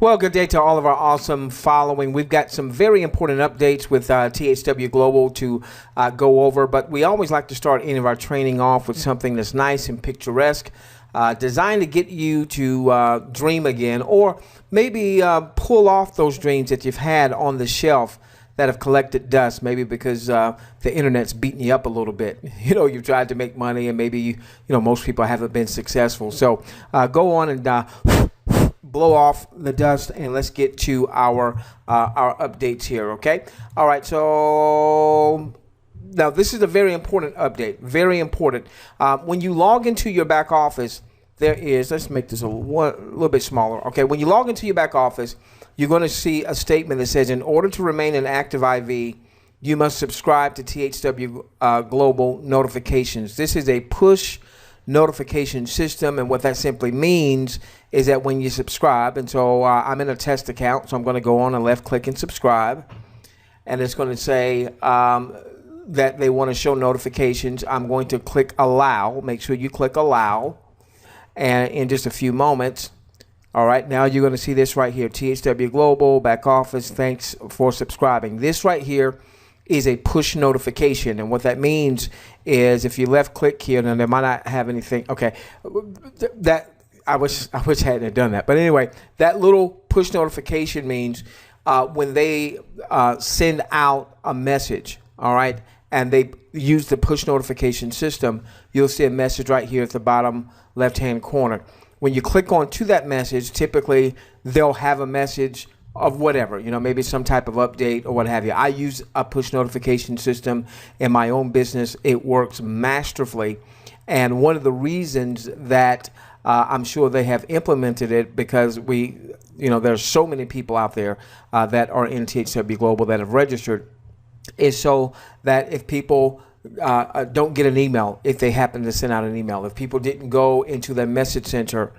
Well, good day to all of our awesome following. We've got some very important updates with THWGlobal to go over, but we always like to start any of our training off with something that's nice and picturesque, designed to get you to dream again, or maybe pull off those dreams that you've had on the shelf that have collected dust, maybe because the internet's beating you up a little bit. You know, you've tried to make money and maybe, you know, most people haven't been successful. So go on and blow off the dust and let's get to our updates here, okay? All right, so now this is a very important update, very important. When you log into your back office, there is, let's make this a little bit smaller, okay? When you log into your back office, you're going to see a statement that says, in order to remain an active IV, you must subscribe to THWGlobal notifications. This is a push notification system, and what that simply means is that when you subscribe, and so I'm in a test account, so I'm going to go on and left click and subscribe, and it's going to say that they want to show notifications. I'm going to click allow. Make sure you click allow, and in just a few moments, all right, now you're going to see this right here, THWGlobal back office, thanks for subscribing. This right here is a push notification, and what that means is if you left click here, then they might not have anything. Okay, that I wish I hadn't done that, but anyway, that little push notification means when they send out a message, all right, and they use the push notification system, you'll see a message right here at the bottom left hand corner. When you click on to that message, typically they'll have a message of whatever, you know, maybe some type of update or what have you. I use a push notification system in my own business. It works masterfully. And one of the reasons that I'm sure they have implemented it, because there's so many people out there that are in THWGlobal that have registered, is so that if people don't get an email, if they happen to send out an email, if people didn't go into their message center,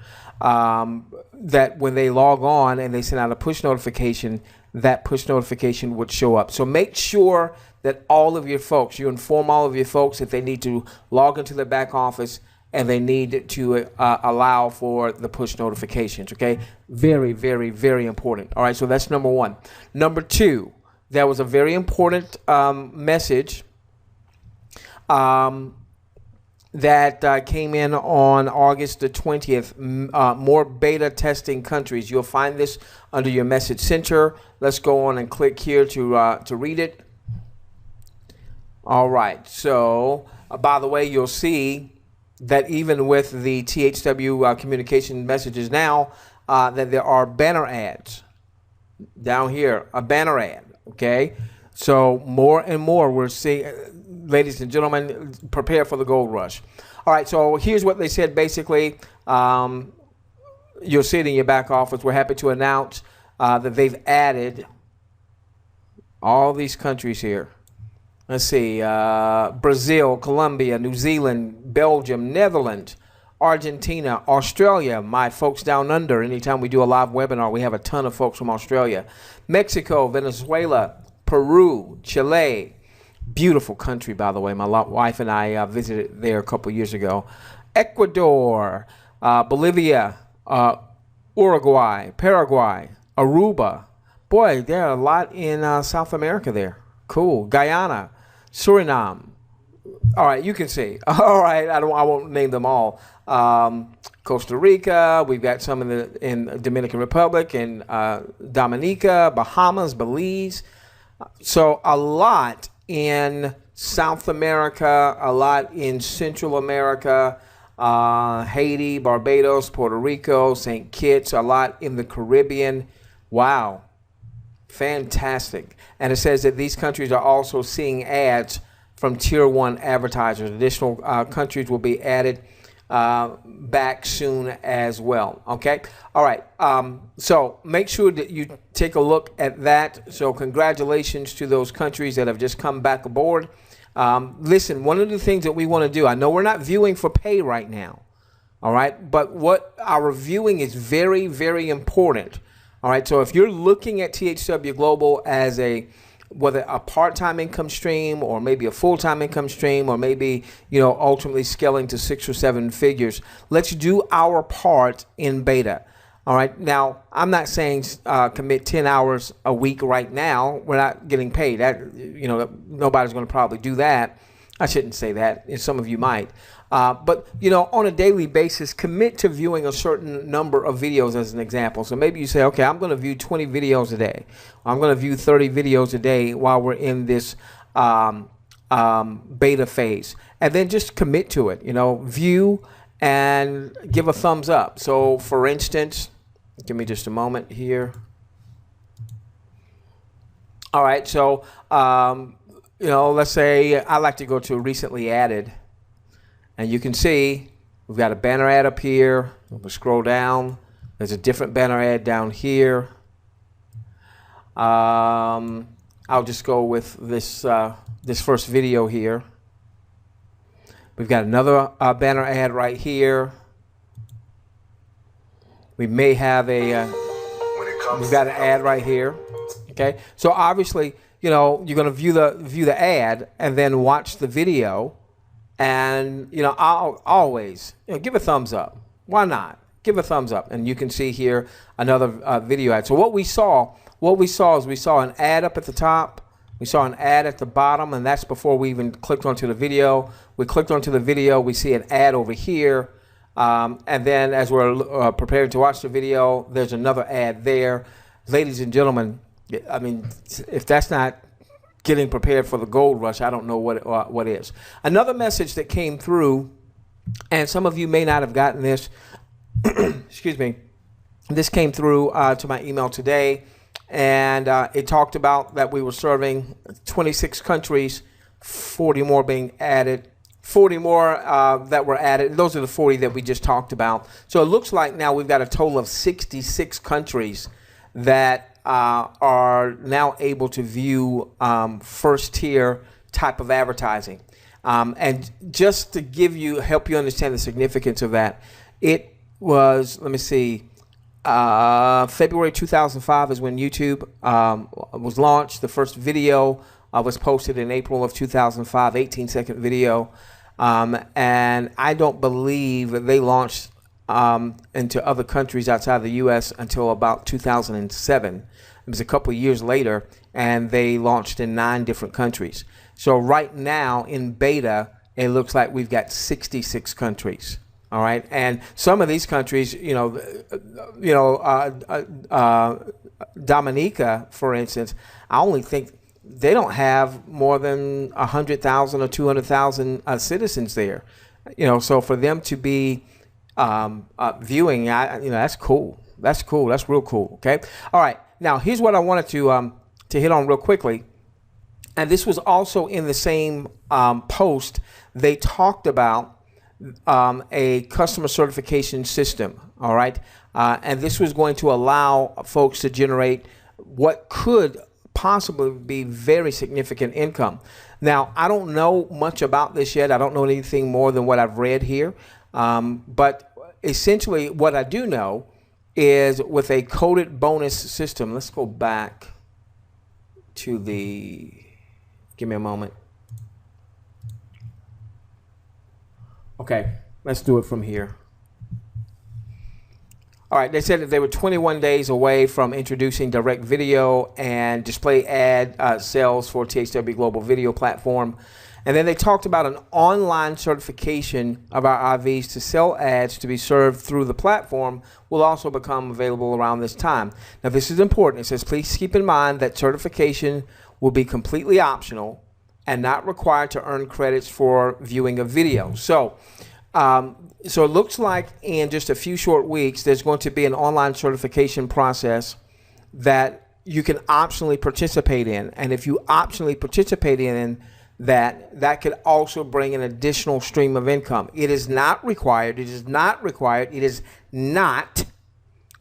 that when they log on and they send out a push notification, that push notification would show up. So make sure that all of your folks, you inform all of your folks that they need to log into their back office and they need to allow for the push notifications, okay? Very, very, very important. All right, so that's number one. Number two, there was a very important message that came in on August the 20th, more beta testing countries. You'll find this under your message center. Let's go on and click here to read it. All right, so by the way, you'll see that even with the THW communication messages now, that there are banner ads down here, a banner ad, okay? So more and more we're seeing, ladies and gentlemen, prepare for the gold rush. All right, so here's what they said basically. You'll see it in your back office. We're happy to announce that they've added all these countries here. Let's see, Brazil, Colombia, New Zealand, Belgium, Netherlands, Argentina, Australia, my folks down under. Anytime we do a live webinar, we have a ton of folks from Australia. Mexico, Venezuela, Peru, Chile, beautiful country, by the way. My wife and I visited there a couple years ago. Ecuador, Bolivia, Uruguay, Paraguay, Aruba. Boy, there are a lot in South America there. Cool. Guyana, Suriname. All right, you can see. All right, I won't name them all. Costa Rica, we've got some in Dominican Republic, and Dominica, Bahamas, Belize. So a lot in South America, a lot in Central America, Haiti, Barbados, Puerto Rico, St. Kitts, a lot in the Caribbean. Wow, fantastic. And it says that these countries are also seeing ads from Tier 1 advertisers. Additional countries will be added back soon as well. Okay. All right. So make sure that you take a look at that. So congratulations to those countries that have just come back aboard. Listen, one of the things that we want to do, I know we're not viewing for pay right now. All right. But what our viewing is very, very important. All right. So if you're looking at THWGlobal as whether a part-time income stream or maybe a full-time income stream or maybe, ultimately scaling to 6 or 7 figures, let's do our part in beta. All right. Now, I'm not saying commit 10 hours a week right now. We're not getting paid. That, you know, nobody's going to probably do that. I shouldn't say that. And some of you might. But, you know, on a daily basis, commit to viewing a certain number of videos as an example. So maybe you say, okay, I'm going to view 20 videos a day. I'm going to view 30 videos a day while we're in this beta phase. And then just commit to it. You know, view and give a thumbs up. So, for instance, give me just a moment here. All right, so, you know, let's say I like to go to recently added. And you can see we've got a banner ad up here. We'll scroll down. There's a different banner ad down here. I'll just go with this, this first video here. We've got another banner ad right here. We may have a, we've got an ad right here. Okay, so obviously, you know, you're going to view the ad and then watch the video, and you know, I'll always, you know, give a thumbs up. Why not? Give a thumbs up, and you can see here another video ad. So what we saw is we saw an ad up at the top. We saw an ad at the bottom, and that's before we even clicked onto the video. We clicked onto the video. We see an ad over here. And then as we're preparing to watch the video, there's another ad there. Ladies and gentlemen, I mean, if that's not getting prepared for the gold rush, I don't know what is. Another message that came through, and some of you may not have gotten this, excuse me, this came through to my email today. And it talked about that we were serving 26 countries, 40 more being added, 40 more that were added. Those are the 40 that we just talked about. So it looks like now we've got a total of 66 countries that are now able to view first tier type of advertising. And just to help you understand the significance of that, it was, let me see, February 2005 is when YouTube was launched. The first video was posted in April of 2005, 18-second video. And I don't believe that they launched into other countries outside the U.S. until about 2007. It was a couple of years later, and they launched in 9 different countries. So right now in beta, it looks like we've got 66 countries. All right, and some of these countries, Dominica, for instance, I only think they don't have more than 100,000 or 200,000 citizens there. You know, so for them to be viewing, that's cool. That's cool. That's real cool. Okay. All right. Now, here's what I wanted to hit on real quickly, and this was also in the same post. They talked about a customer certification system, all right? And this was going to allow folks to generate what could possibly be very significant income. Now, I don't know much about this yet. I don't know anything more than what I've read here. But essentially what I do know is with a coded bonus system, let's go back to give me a moment. Okay, let's do it from here. All right, they said that they were 21 days away from introducing direct video and display ad sales for THWGlobal video platform. And then they talked about an online certification of our IVs to sell ads to be served through the platform will also become available around this time. Now, this is important. It says, please keep in mind that certification will be completely optional and not required to earn credits for viewing a video. So it looks like in just a few short weeks, there's going to be an online certification process that you can optionally participate in. And if you optionally participate in that could also bring an additional stream of income. It is not required. It is not required. It is not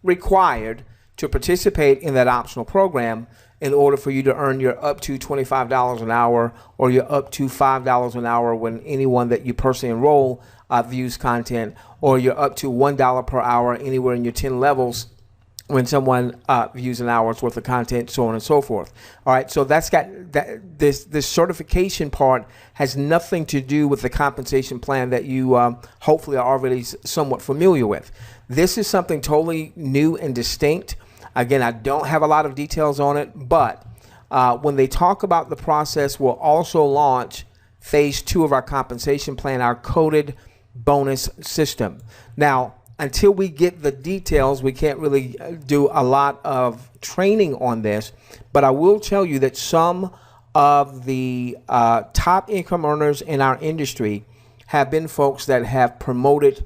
required to participate in that optional program in order for you to earn your up to $25 an hour or your up to $5 an hour when anyone that you personally enroll views content, or your up to $1 per hour anywhere in your 10 levels when someone views an hour's worth of content, so on and so forth. All right, so that's got this certification part has nothing to do with the compensation plan that you hopefully are already somewhat familiar with. This is something totally new and distinct. Again, I don't have a lot of details on it, but when they talk about the process, we'll also launch phase 2 of our compensation plan, our coded bonus system. Now, until we get the details, we can't really do a lot of training on this, but I will tell you that some of the top income earners in our industry have been folks that have promoted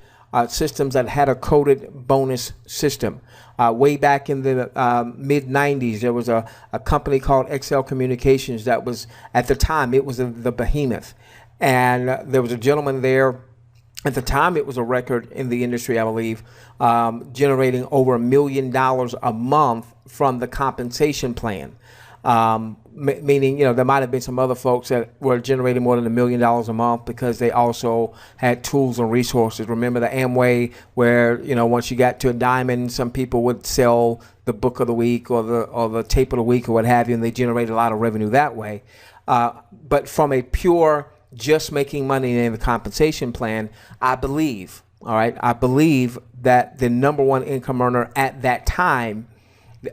systems that had a coded bonus system. Way back in the mid 90s, there was a company called XL Communications that was, at the time, it was the behemoth. And there was a gentleman there. At the time, it was a record in the industry, I believe, generating over $1 million a month from the compensation plan. Meaning, you know, there might have been some other folks that were generating more than $1 million a month because they also had tools and resources. Remember the Amway, where, you know, once you got to a diamond, some people would sell the book of the week or the tape of the week or what have you, and they generated a lot of revenue that way. But from a pure just making money in the compensation plan, I believe, all right, I believe that the number one income earner at that time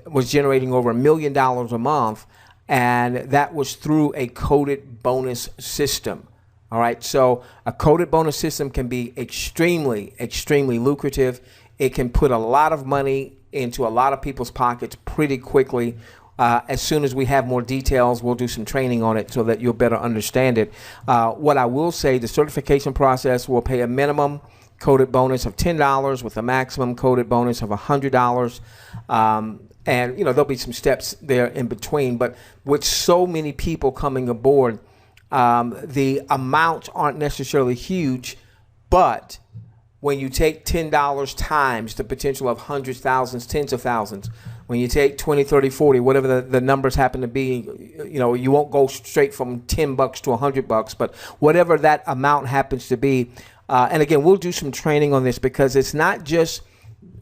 was generating over $1 million a month, and that was through a coded bonus system. All right, so a coded bonus system can be extremely, extremely lucrative. It can put a lot of money into a lot of people's pockets pretty quickly. As soon as we have more details, we'll do some training on it so that you'll better understand it. What I will say, the certification process will pay a minimum coded bonus of $10 with a maximum coded bonus of $100. And, you know, there'll be some steps there in between. But with so many people coming aboard, the amounts aren't necessarily huge. But when you take $10 times the potential of hundreds, thousands, tens of thousands, when you take 20, 30, 40, whatever the numbers happen to be, you know, you won't go straight from $10 to $100, but whatever that amount happens to be. And again, we'll do some training on this because it's not just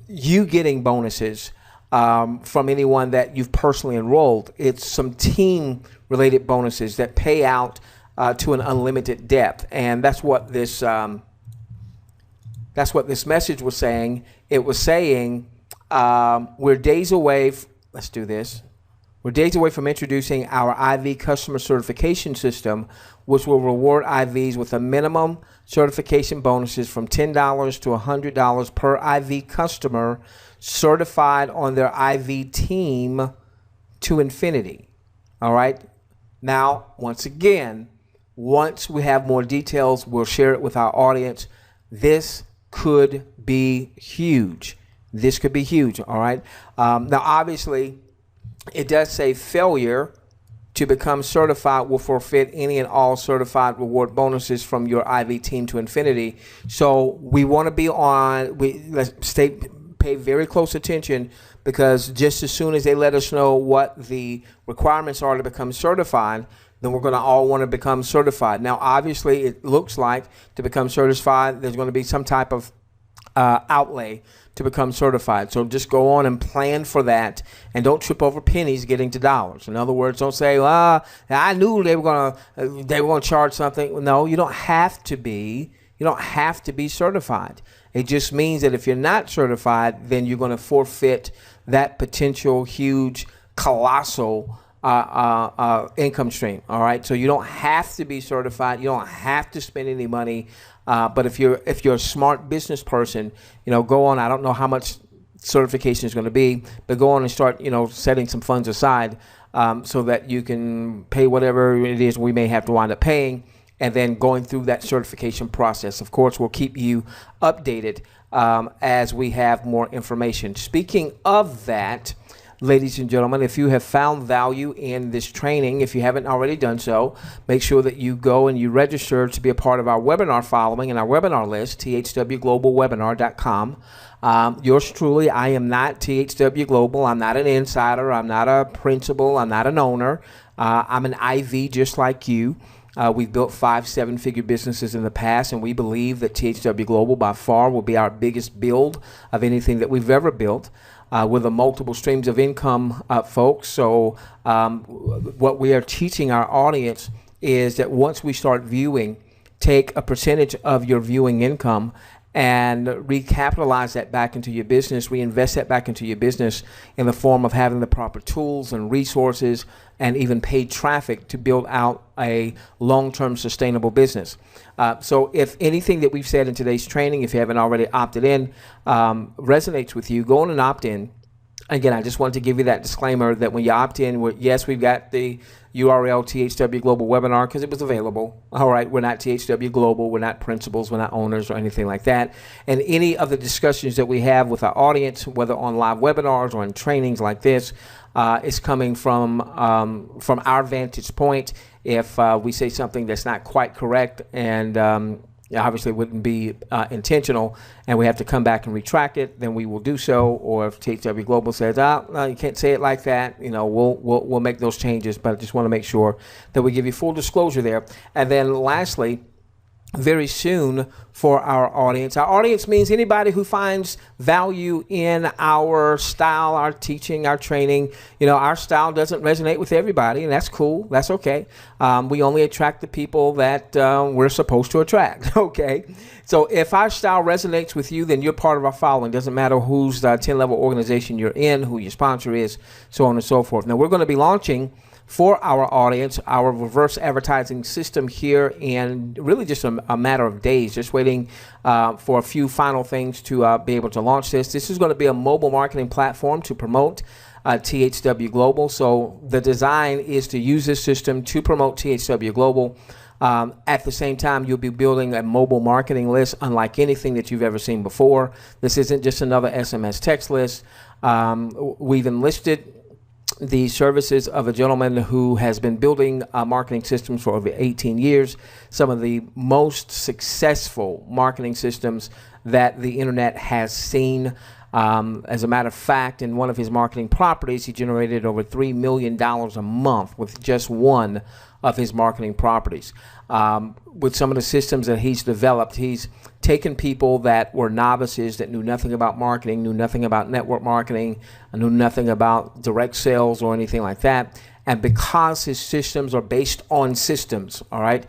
you getting bonuses from anyone that you've personally enrolled. It's some team-related bonuses that pay out to an unlimited depth, and that's what this message was saying. It was saying, we're days away. Let's do this. We're days away from introducing our IV customer certification system, which will reward IVs with a minimum certification bonuses from $10 to $100 per IV customer certified on their IV team to infinity. All right. Now, once again, once we have more details, we'll share it with our audience. This could be huge. This could be huge, all right? Now, obviously, it does say failure to become certified will forfeit any and all certified reward bonuses from your IV team to infinity. So we want to be on, pay very close attention, because just as soon as they let us know what the requirements are to become certified, then we're going to all want to become certified. Now, obviously, it looks like to become certified, there's going to be some type of outlay to become certified. So just go on and plan for that, and don't trip over pennies getting to dollars. In other words, don't say, "Well, I knew they were going to charge something." No, you don't have to be. You don't have to be certified. It just means that if you're not certified, then you're going to forfeit that potential huge, colossal income stream. All right. So you don't have to be certified. You don't have to spend any money. But if you're a smart business person, you know, go on. I don't know how much certification is going to be, but go on and start, you know, setting some funds aside so that you can pay whatever it is we may have to wind up paying, and then going through that certification process. Of course, we'll keep you updated as we have more information. Speaking of that, ladies and gentlemen, if you have found value in this training, if you haven't already done so, make sure that you go and you register to be a part of our webinar following and our webinar list, THWGlobalWebinar.com. Yours truly, I am not THW Global. I'm not an insider. I'm not a principal. I'm not an owner. I'm an IV just like you. We've built 5 7-figure businesses in the past, and we believe that THW Global by far will be our biggest build of anything that we've ever built. With the multiple streams of income, folks. So what we are teaching our audience is that once we start viewing, take a percentage of your viewing income and recapitalize that back into your business, reinvest that back into your business in the form of having the proper tools and resources and even paid traffic to build out a long-term sustainable business. So if anything that we've said in today's training, if you haven't already opted in, resonates with you, go on and opt in. Again, I just wanted to give you that disclaimer that when you opt in, yes, we've got the URL THW Global webinar because it was available. All right, we're not THW Global, we're not principals, we're not owners or anything like that. And any of the discussions that we have with our audience, whether on live webinars or in trainings like this, is coming from our vantage point. If we say something that's not quite correct and obviously wouldn't be intentional, and we have to come back and retract it, then we will do so. Or if THW Global says, no, you can't say it like that, we'll make those changes. But I just want to make sure that we give you full disclosure there. And then lastly, very soon for our audience means anybody who finds value in our style, our teaching, our training. Our style doesn't resonate with everybody, and that's cool. That's okay. We only attract the people that we're supposed to attract. Okay. So if our style resonates with you, then you're part of our following. Doesn't matter whose 10-level organization you're in, who your sponsor is, so on and so forth. Now, we're going to be launching for our audience our reverse advertising system here in really just a matter of days, just waiting for a few final things to be able to launch this. This is going to be a mobile marketing platform to promote THW Global. So the design is to use this system to promote THW Global. At the same time, you'll be building a mobile marketing list unlike anything that you've ever seen before. This isn't just another SMS text list. We've enlisted the services of a gentleman who has been building marketing systems for over 18 years, some of the most successful marketing systems that the internet has seen. As a matter of fact, in one of his marketing properties, he generated over $3 million a month with just one of his marketing properties. With some of the systems that he's developed, he's taken people that were novices that knew nothing about marketing, knew nothing about network marketing, knew nothing about direct sales or anything like that. And because his systems are based on systems, all right,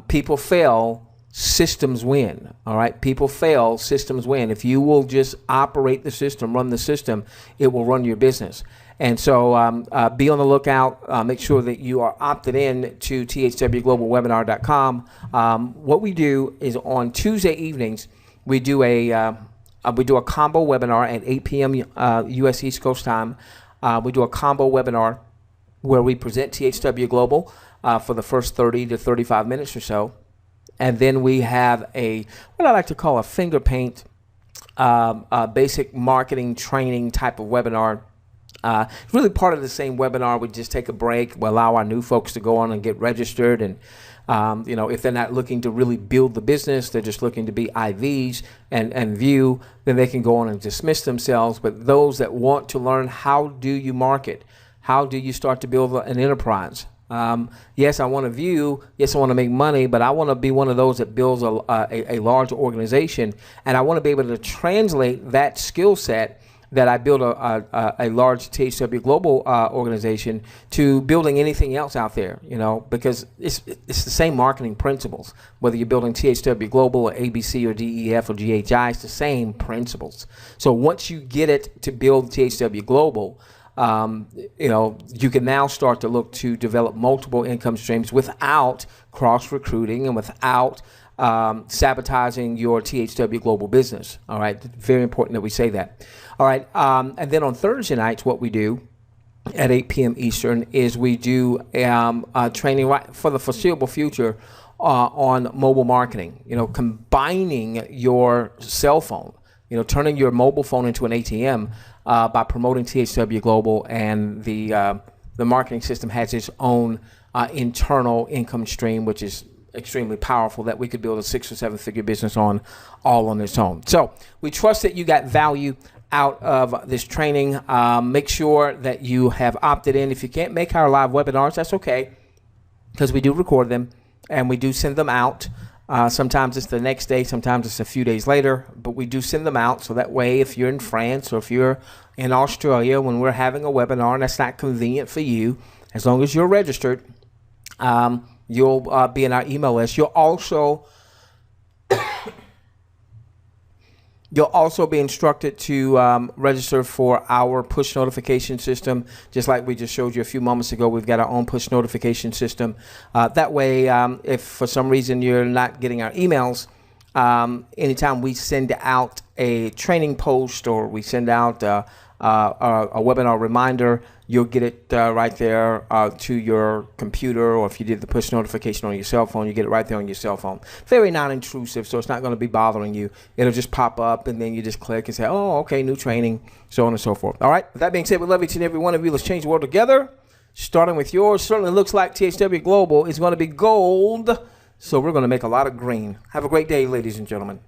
people fail, systems win. All right, people fail, systems win. If you will just operate the system, run the system, it will run your business. And so be on the lookout. Make sure that you are opted in to THWGlobalWebinar.com. What we do is on Tuesday evenings, we do a combo webinar at 8 p.m. U.S. East Coast time. We do a combo webinar where we present THW Global for the first 30 to 35 minutes or so. And then we have what I like to call a finger paint, basic marketing training type of webinar. Really part of the same webinar. We just take a break. We allow our new folks to go on and get registered. And, if they're not looking to really build the business, they're just looking to be IVs and view, then they can go on and dismiss themselves. But those that want to learn, how do you market? How do you start to build an enterprise? Yes, I want to view. Yes, I want to make money, but I want to be one of those that builds a large organization. And I want to be able to translate that skill set that I build a large THW Global organization to building anything else out there, because it's the same marketing principles. Whether you're building THW Global or ABC or DEF or GHI, it's the same principles. So once you get it to build THW Global, you can now start to look to develop multiple income streams without cross-recruiting and without sabotaging your THW Global business. All right, very important that we say that. All right, and then on Thursday nights, what we do at 8 p.m. Eastern is we do training right for the foreseeable future on mobile marketing. Combining your cell phone, turning your mobile phone into an ATM by promoting THW Global, and the marketing system has its own internal income stream, which is extremely powerful, that we could build a 6 or 7 figure business all on its own. So we trust that you got value out of this training. Make sure that you have opted in. If you can't make our live webinars, that's okay, because we do record them and we do send them out. Sometimes it's the next day, sometimes it's a few days later, but we do send them out. So that way, if you're in France or if you're in Australia when we're having a webinar and that's not convenient for you, as long as you're registered, you'll be in our email list. You'll also You'll also be instructed to register for our push notification system. Just like we just showed you a few moments ago, we've got our own push notification system. That way, if for some reason you're not getting our emails, anytime we send out a training post or we send out a webinar reminder, you'll get it right there to your computer, or if you did the push notification on your cell phone, you get it right there on your cell phone. Very non-intrusive, so it's not going to be bothering you. It'll just pop up, and then you just click and say, oh, okay, new training, so on and so forth. All right, with that being said, we love each and every one of you. Let's change the world together, starting with yours. Certainly looks like THW Global is going to be gold, so we're going to make a lot of green. Have a great day, ladies and gentlemen.